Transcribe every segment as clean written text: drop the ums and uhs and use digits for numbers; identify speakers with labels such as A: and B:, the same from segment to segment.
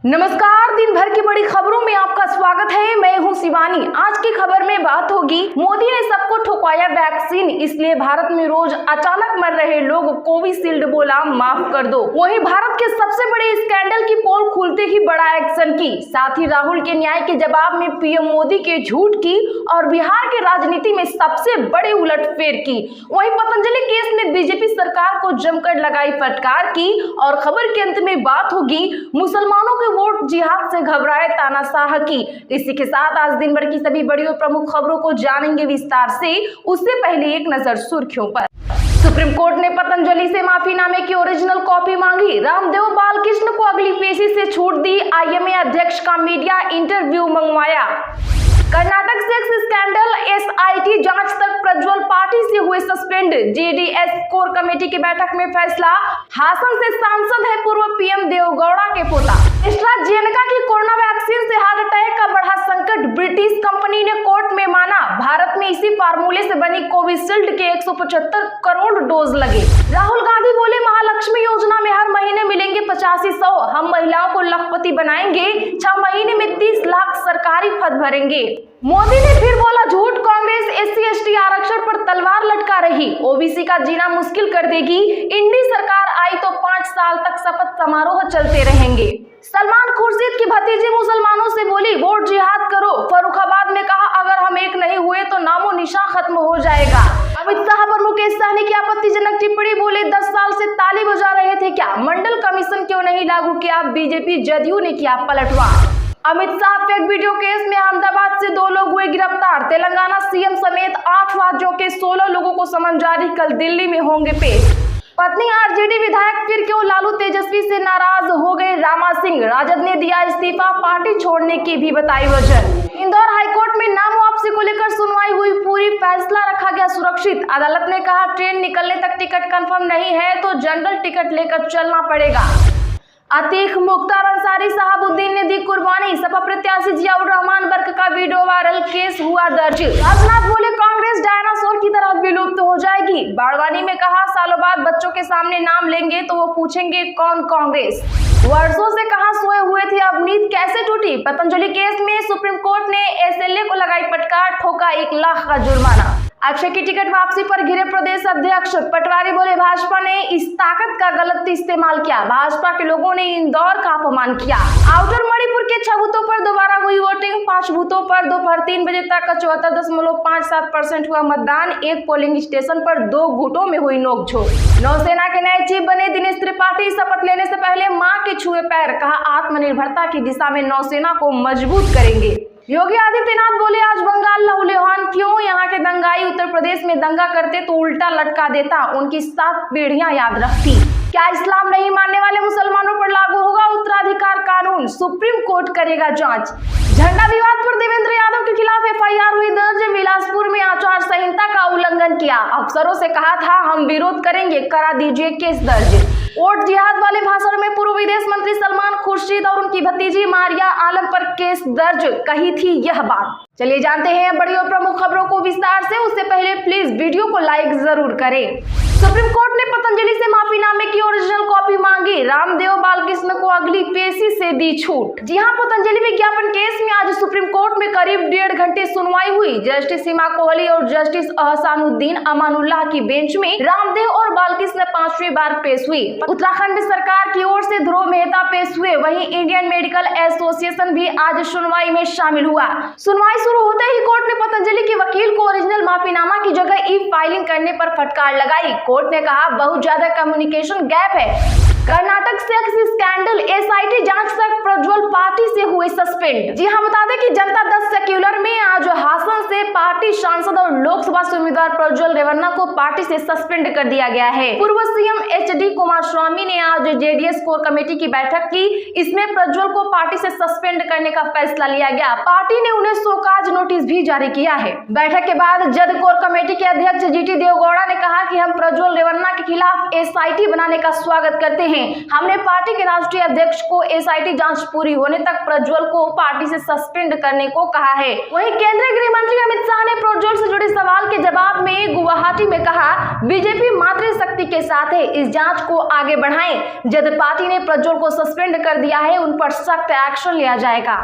A: नमस्कार, दिन भर की बड़ी खबरों में आपका स्वागत है। मैं हूं शिवानी। आज की खबर में बात होगी, मोदी ने सबको ठुकवाया वैक्सीन, इसलिए भारत में रोज अचानक मर रहे लोग, कोविशील्ड बोला माफ कर दो। वहीं भारत के सबसे बड़े स्कैंडल की पोल खुलते ही बड़ा एक्शन की, साथ ही राहुल के न्याय के जवाब में पीएम मोदी के झूठ की और बिहार के राजनीति में सबसे बड़े उलटफेर की। वहीं पतंजलि केस में बीजेपी सरकार को जमकर लगाई फटकार की और खबर के अंत में बात होगी, मुसलमानों के वोट जिहाद से घबराए तानाशाह की। इसी के साथ आज दिन भर की सभी बड़ी और प्रमुख खबरों को जानेंगे विस्तार से। उससे पहले एक नजर सुर्खियों पर। सुप्रीम कोर्ट ने पतंजलि से माफीनामे की ओरिजिनल कॉपी मांगी। रामदेव बालकृष्ण को अगली पेशी से छूट दी। आईएमए अध्यक्ष का मीडिया इंटरव्यू मंगवाया। कर्नाटक सेक्स स्कैंडल एसआईटी जांच तक प्रज्वल पार्टी से हुए सस्पेंड। जेडीएस कोर कमेटी की बैठक में फैसला। हासन से सांसद है पूर्व पीएम देवगौड़ा के पोता। एस्ट्राजेनेका की कोरोना वैक्सीन से हार्ट अटैक का बढ़ा संकट। ब्रिटिश कंपनी ने कोर्ट में माना, भारत में इसी फार्मूले से बनी कोविशील्ड के 175 करोड़ डोज लगे। राहुल गांधी बोले, महालक्ष्मी योजना में हर महीने मिलेंगे 8500। हम महिलाओं को लखपति बनाएंगे। 6 महीने में 30 लाख सरकारी पद भरेंगे। मोदी ने फिर बोला झूठ, कांग्रेस SC/ST आरक्षण पर तलवार लटका रही, ओबीसी का जीना मुश्किल कर देगी। इंडी सरकार आई तो 5 साल तक शपथ समारोह चलते रहेंगे। सलमान खुर्शीद की भतीजी मुसलमानों से बोली, वोट जिहाद करो। फर्रुखाबाद में कहा, अगर हम एक नहीं हुए तो नामो निशान खत्म हो जाएगा। अमित शाह पर मुकेश सहनी की आपत्तिजनक टिप्पणी, बोले 10 साल से ताली बजा रहे थे क्या? मंडल कमीशन क्यों नहीं लागू किया? बीजेपी जदयू ने किया पलटवार। Amit Shah fake video case में अहमदाबाद से 2 लोग हुए गिरफ्तार। तेलंगाना सीएम समेत 8 राज्यों के 16 लोगों को समन जारी, कल दिल्ली में होंगे पेश। पत्नी आरजेडी विधायक फिर क्यों लालू तेजस्वी से नाराज हो गए? रामा सिंह, राजद ने दिया इस्तीफा, पार्टी छोड़ने की भी बताई वजह। इंदौर हाईकोर्ट में नाम वापसी को लेकर सुनवाई हुई पूरी, फैसला रखा गया सुरक्षित। अदालत ने कहा, ट्रेन निकलने तक टिकट कंफर्म नहीं है तो जनरल टिकट लेकर चलना पड़ेगा। अतीक मुख्तार अंसारी साहबुद्दीन ने दी कुर्बानी। सपा प्रत्याशी जियाउर रहमान बर्क का वीडियो वायरल, केस हुआ दर्ज। राजनाथ बोले, कांग्रेस डायनासोर की तरह विलुप्त हो जाएगी। बाड़वानी में कहा, सालों बाद बच्चों के सामने नाम लेंगे तो वो पूछेंगे कौन कांग्रेस। वर्षों से कहां सोए हुए थे, अब नींद कैसे टूटी? पतंजलि केस में सुप्रीम कोर्ट ने SLA को लगाई फटकार, ठोका 1 लाख का जुर्माना। अक्षय की टिकट वापसी पर घिरे प्रदेश अध्यक्ष। पटवारी बोले, भाजपा ने इस ताकत का गलत इस्तेमाल किया। भाजपा के लोगों ने इंदौर का अपमान किया। आउटर मणिपुर के 6 बूथों पर दोबारा हुई वोटिंग। 5 बूथों पर दोपहर 3 बजे तक 74.57% हुआ मतदान। एक पोलिंग स्टेशन पर 2 गुटों में हुई नोकझोंक। नौसेना के नए चीफ बने दिनेश त्रिपाठी। शपथ लेने से पहले मां के छुए पैर, कहा आत्मनिर्भरता की दिशा में नौसेना को मजबूत करेंगे। योगी आदित्यनाथ बोले, आज बंगाल लहूलुहान क्यों? यहाँ के दंगाई उत्तर प्रदेश में दंगा करते तो उल्टा लटका देता, उनकी 7 पीढ़ियां याद रखती। क्या इस्लाम नहीं मानने वाले मुसलमानों पर लागू होगा उत्तराधिकार कानून? सुप्रीम कोर्ट करेगा जांच। झंडा विवाद पर देवेंद्र यादव के खिलाफ FIR हुई दर्ज। बिलासपुर में आचार संहिता का उल्लंघन किया, अफसरों से कहा था हम विरोध करेंगे, करा दीजिए केस दर्ज। वोट जिहाद वाले भाषण में पूर्व विदेश मंत्री सलमान खुर्शीद और उनकी भतीजी मारिया आलम पर केस दर्ज, कही थी यह बात। चलिए जानते हैं बड़ी और प्रमुख खबरों को विस्तार से। उससे पहले प्लीज वीडियो को लाइक जरूर करें। सुप्रीम कोर्ट ने पतंजलि से माफीनामे की ओरिजिनल कॉपी मांगी। रामदेव बालकृष्ण को अगली पेशी से दी छूट। जी हां, पतंजलि विज्ञापन केस में आज सुप्रीम कोर्ट में करीब 1.5 घंटे सुनवाई हुई। जस्टिस सीमा कोहली और जस्टिस अहसानुद्दीन अमानुल्लाह की बेंच में रामदेव और बालकृष्ण 5वीं बार पेश हुई। उत्तराखंड सरकार की ओर से ध्रुव मेहता पेश हुए। वहीं इंडियन मेडिकल एसोसिएशन भी आज सुनवाई में शामिल हुआ। सुनवाई शुरू होते ही कोर्ट ने पतंजलि के वकील को ओरिजिनल माफीनामा की जगह ई-फाइलिंग करने पर फटकार लगाई। कोर्ट ने कहा, बहुत ज्यादा कम्युनिकेशन गैप है। कर्नाटक सेक्स स्कैंडल SIT जांच तक प्रज्वल पार्टी से हुए सस्पेंड। जी हां, बता दें कि जनता दल सेक्युलर में आज हासन से पार्टी सांसद और लोकसभा से उम्मीदवार प्रज्वल रेवन्ना को पार्टी से सस्पेंड कर दिया गया है। पूर्व सीएम HD कुमारस्वामी ने आज JDS कोर कमेटी की बैठक की। इसमें प्रज्वल को पार्टी से सस्पेंड करने का फैसला लिया गया। पार्टी ने उन्हें शोकाज नोटिस भी जारी किया है। बैठक के बाद जद कोर कमेटी के अध्यक्ष GT देवगौड़ा ने कहा कि हम प्रज्वल रेवन्ना के खिलाफ SIT बनाने का स्वागत करते हैं। हमने पार्टी के राष्ट्रीय अध्यक्ष को SIT जांच जांच पूरी होने तक प्रज्वल को पार्टी से सस्पेंड करने को कहा है। वहीं केंद्रीय गृह मंत्री अमित शाह ने प्रज्वल से जुड़े सवाल के जवाब में गुवाहाटी में कहा, बीजेपी मातृशक्ति के साथ है, इस जांच को आगे बढ़ाएं। जब पार्टी ने प्रज्वल को सस्पेंड कर दिया है, उन पर सख्त एक्शन लिया जाएगा।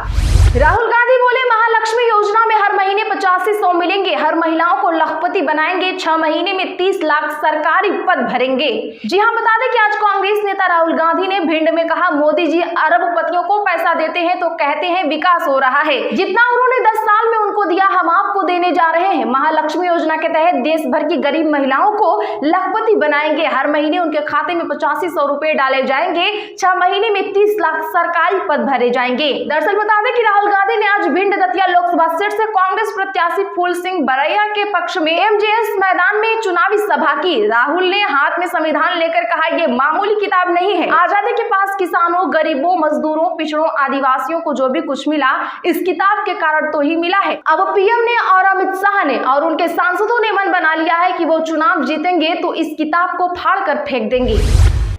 A: राहुल गांधी बोले, महालक्ष्मी योजना में हर महीने 8500 मिलेंगे, हर महिलाओं को लखपति बनाएंगे, 6 महीने में 30 लाख सरकारी पद भरेंगे। जी हां, बता दें कि आज कांग्रेस नेता राहुल गांधी ने भिंड में कहा, मोदी जी अरबपतियों को पैसा देते हैं तो कहते हैं विकास हो रहा है, जितना उन्होंने 10 साल में उनको दिया हम आपको देने जा रहे हैं। महालक्ष्मी योजना के तहत देश भर की गरीब महिलाओं को लखपति बनाएंगे, हर महीने उनके खाते में 8500 रुपए डाले जाएंगे, 6 महीने में 30 लाख सरकारी पद भरे जाएंगे। दरअसल बता दें कि राहुल गांधी ने आज भिंड दतिया लोकसभा सीट से कांग्रेस प्रत्याशी फूल सिंह बरैया के पक्ष में एमजेएस मैदान में चुनावी सभा की। राहुल ने हाथ में संविधान लेकर कहा, ये मामूली किताब नहीं है, आजादी के पास किसानों, गरीबों, मजदूरों, पिछड़ों, आदिवासियों को जो भी कुछ मिला इस किताब के कारण तो ही मिला है। अब पीएम ने और अमित शाह ने और उनके सांसदों ने मन बना लिया है कि वो चुनाव जीतेंगे तो इस किताब को फाड़ कर फेंक देंगे।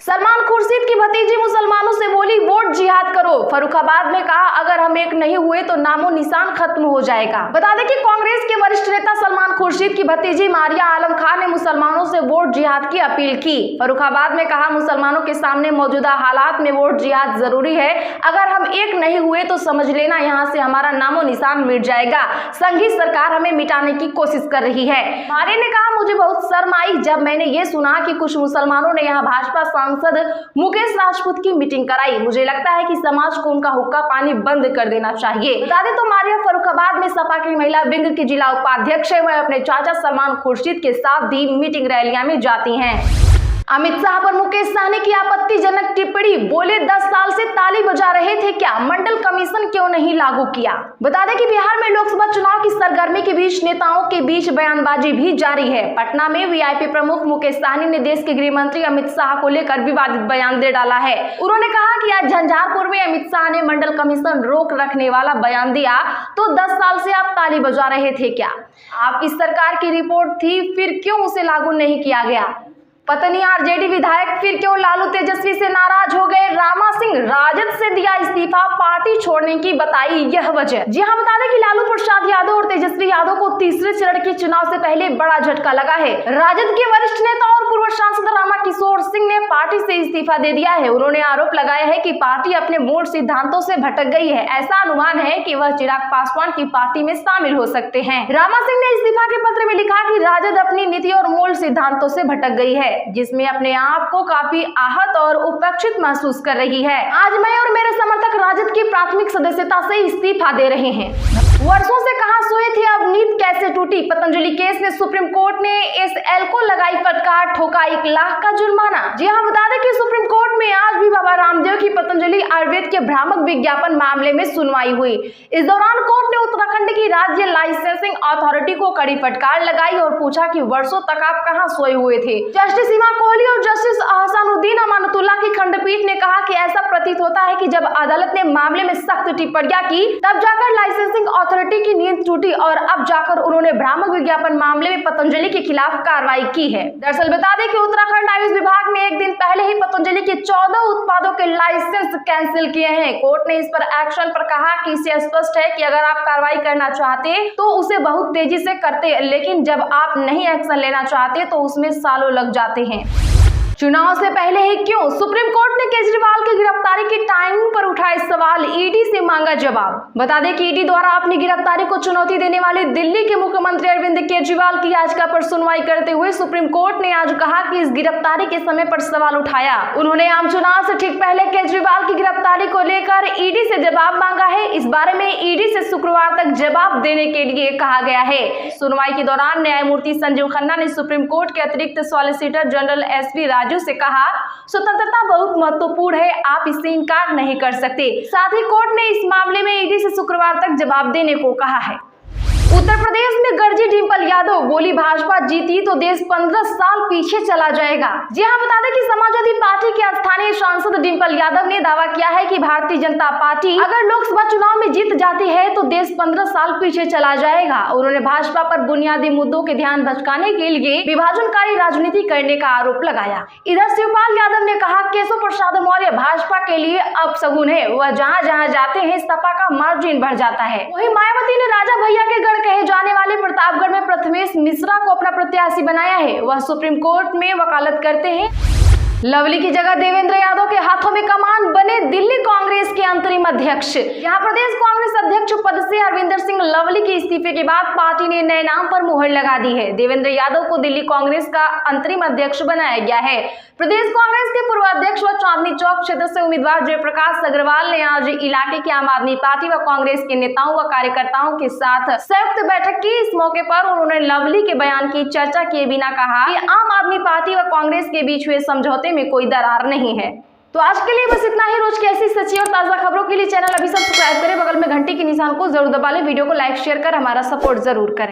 A: सलमान खुर्शीद की भतीजी मुसलमानों से बोली, वोट जिहाद करो। फर्रुखाबाद में कहा, अगर हम एक नहीं हुए तो नामो निशान खत्म हो जाएगा। बता दें कि कांग्रेस के वरिष्ठ नेता सलमान खुर्शीद की भतीजी मारिया आलम खान ने मुसलमानों से वोट जिहाद की अपील की। फर्रुखाबाद में कहा, मुसलमानों के सामने मौजूदा हालात में वोट जिहाद जरूरी है, अगर हम एक नहीं हुए तो समझ लेना यहाँ से हमारा नामो निशान मिट जाएगा। संघी सरकार हमें मिटाने की कोशिश कर रही है। मारिया ने कहा, मुझे बहुत शर्म आई जब मैंने ये सुना कि कुछ मुसलमानों ने यहाँ भाजपा सांसद मुकेश राजपूत की मीटिंग कराई। मुझे लगता है कि समाज को उनका हुक्का पानी बंद कर देना चाहिए। बता दें तो मारिया फर्रुखाबाद में सपा की महिला विंग की जिला उपाध्यक्ष है। वह अपने चाचा सलमान खुर्शीद के साथ भी मीटिंग रैलियां में जाती हैं। अमित शाह पर मुकेश शाह ने की आपत्तिजनक टिप्पणी, बोले 10 साल से ताली बजा रहे थे क्या, मंडल कमीशन क्यों नहीं लागू किया। बता दें कि बिहार में लोकसभा चुनाव की सरगर्मी के बीच नेताओं के बीच बयानबाजी भी जारी है। पटना में वीआईपी प्रमुख मुकेश सहनी ने देश के गृह मंत्री अमित शाह को लेकर विवादित बयान दे डाला है। उन्होंने कहा कि आज झंझारपुर में अमित शाह ने मंडल कमीशन रोक रखने वाला बयान दिया तो 10 साल से आप ताली बजा रहे थे क्या, आप इस सरकार की रिपोर्ट थी, फिर क्यों उसे लागू नहीं किया गया। पत्नी आरजेडी विधायक फिर क्यों लालू तेजस्वी से नाराज हो गए। रामा सिंह राजद से दिया इस्तीफा, पार्टी छोड़ने की बताई यह वजह। जी हां, बता दें कि लालू प्रसाद यादव और तेजस्वी यादव को तीसरे चरण के चुनाव से पहले बड़ा झटका लगा है। राजद के वरिष्ठ नेता और पूर्व सांसद रामा किशोर सिंह ने पार्टी से इस्तीफा दे दिया है। उन्होंने आरोप लगाया है कि पार्टी अपने मूल सिद्धांतों से भटक गई है। ऐसा अनुमान है कि वह चिराग पासवान की पार्टी में शामिल हो सकते हैं। रामा सिंह ने इस्तीफा के पत्र में लिखा कि राजद अपनी नीति और मूल सिद्धांतों से भटक गई है, जिसमें अपने आप को काफी आहत और उपेक्षित महसूस कर रही है। आज मैं और मेरे समर्थक राजद की प्राथमिक सदस्यता से इस्तीफा दे रहे हैं। वर्षों से कहां सोए थे, अब नींद कैसे टूटी। पतंजलि केस में सुप्रीम कोर्ट ने एसएल को लगाई फटकार, ठोका 1 लाख का जुर्माना। जी हां, बता दें कि सुप्रीम कोर्ट में आज भी बाबा रामदेव की पतंजलि आयुर्वेद के भ्रामक विज्ञापन मामले में सुनवाई हुई। इस दौरान कोर्ट ने उत्तराखंड की राज्य लाइसेंसिंग अथॉरिटी को कड़ी फटकार लगाई और पूछा कि वर्षों तक आप कहां सोए हुए थे। जस्टिस सीमा कोहली और जस्टिस अहसानुद्दीन अमानतुल्लाह की खंडपीठ ने कहा कि ऐसा प्रतीत होता है कि जब अदालत ने मामले में सख्त टिप्पणियां की तब जाकर लाइसेंसिंग अथॉरिटी की नींद टूटी और अब जाकर उन्होंने भ्रामक विज्ञापन मामले में पतंजलि के खिलाफ कार्रवाई की है। दरअसल बता दें कि उत्तराखंड आयुष विभाग ने एक दिन पहले ही पतंजलि के 14 उत्पादों के लाइसेंस कैंसिल किए हैं। कोर्ट ने इस पर एक्शन पर कहा कि इससे स्पष्ट है कि अगर आप कार्रवाई करना चाहते तो उसे बहुत तेजी से करते, लेकिन जब आप नहीं एक्शन लेना चाहते तो उसमें सालों लग जाते हैं। चुनाव से पहले ही क्यों, सुप्रीम कोर्ट ने केजरीवाल की गिरफ्तारी की टाइमिंग पर उठाए सवाल, ईडी से मांगा जवाब। बता दें कि ईडी द्वारा अपनी गिरफ्तारी को चुनौती देने वाले दिल्ली के मुख्यमंत्री अरविंद केजरीवाल की याचिका पर सुनवाई करते हुए सुप्रीम कोर्ट ने आज कहा कि इस गिरफ्तारी के समय पर सवाल उठाया। उन्होंने आम चुनाव से ठीक पहले केजरीवाल की गिरफ्तारी को लेकर ईडी से जवाब मांगा है। इस बारे में ईडी से शुक्रवार तक जवाब देने के लिए कहा गया है। सुनवाई के दौरान न्यायमूर्ति संजीव खन्ना ने सुप्रीम कोर्ट के अतिरिक्त सॉलिसिटर जनरल एसपी राजू से कहा, स्वतंत्रता बहुत महत्वपूर्ण है, आप इससे इनकार नहीं कर सकते। साथ ही कोर्ट ने इस मामले में ईडी से शुक्रवार तक जवाब देने को कहा है। उत्तर प्रदेश में गरजी डिंपल यादव, बोली भाजपा जीती तो देश 15 साल पीछे चला जाएगा। जी हां, बता दें कि समाजवादी पार्टी के स्थानीय सांसद डिंपल यादव ने दावा किया है कि भारतीय जनता पार्टी अगर लोकसभा चुनाव में जीत जाती है तो देश 15 साल पीछे चला जाएगा। उन्होंने भाजपा पर बुनियादी मुद्दों के ध्यान भटकाने के लिए विभाजनकारी राजनीति करने का आरोप लगाया। इधर शिवपाल यादव ने कहा, केशव प्रसाद मौर्य भाजपा के लिए अपशगुन है, वह जहां जहां जाते हैं सपा का मार्जिन बढ़ जाता है। वहीं मायावती ने राजा भैया के गढ़ कहे जाने वाले प्रतापगढ़ में प्रथमेश मिश्रा को अपना प्रत्याशी बनाया है। वह सुप्रीम कोर्ट में वकालत करते हैं। लवली की जगह देवेंद्र यादव के हाथों में कमान बने दिल्ली कांग्रेस के अंतरिम अध्यक्ष। यहाँ प्रदेश कांग्रेस अध्यक्ष पद से हरविंदर सिंह लवली के इस्तीफे के बाद पार्टी ने नए नाम पर मुहर लगा दी है। देवेंद्र यादव को दिल्ली कांग्रेस का अंतरिम अध्यक्ष बनाया गया है। प्रदेश कांग्रेस के पूर्व अध्यक्ष व चांदनी चौक क्षेत्र से उम्मीदवार जयप्रकाश अग्रवाल ने आज इलाके की आम आदमी पार्टी व कांग्रेस के नेताओं व कार्यकर्ताओं के साथ संयुक्त बैठक की। इस मौके पर उन्होंने लवली के बयान की चर्चा किए बिना कहा कि आम आदमी पार्टी व कांग्रेस के बीच हुए समझौते में कोई दरार नहीं है। तो आज के लिए बस इतना ही। रोज की ऐसी सच्ची और ताजा खबरों के लिए चैनल अभी सब्सक्राइब करें, बगल में घंटी के निशान को जरूर दबा लें, वीडियो को लाइक शेयर कर हमारा सपोर्ट जरूर करें।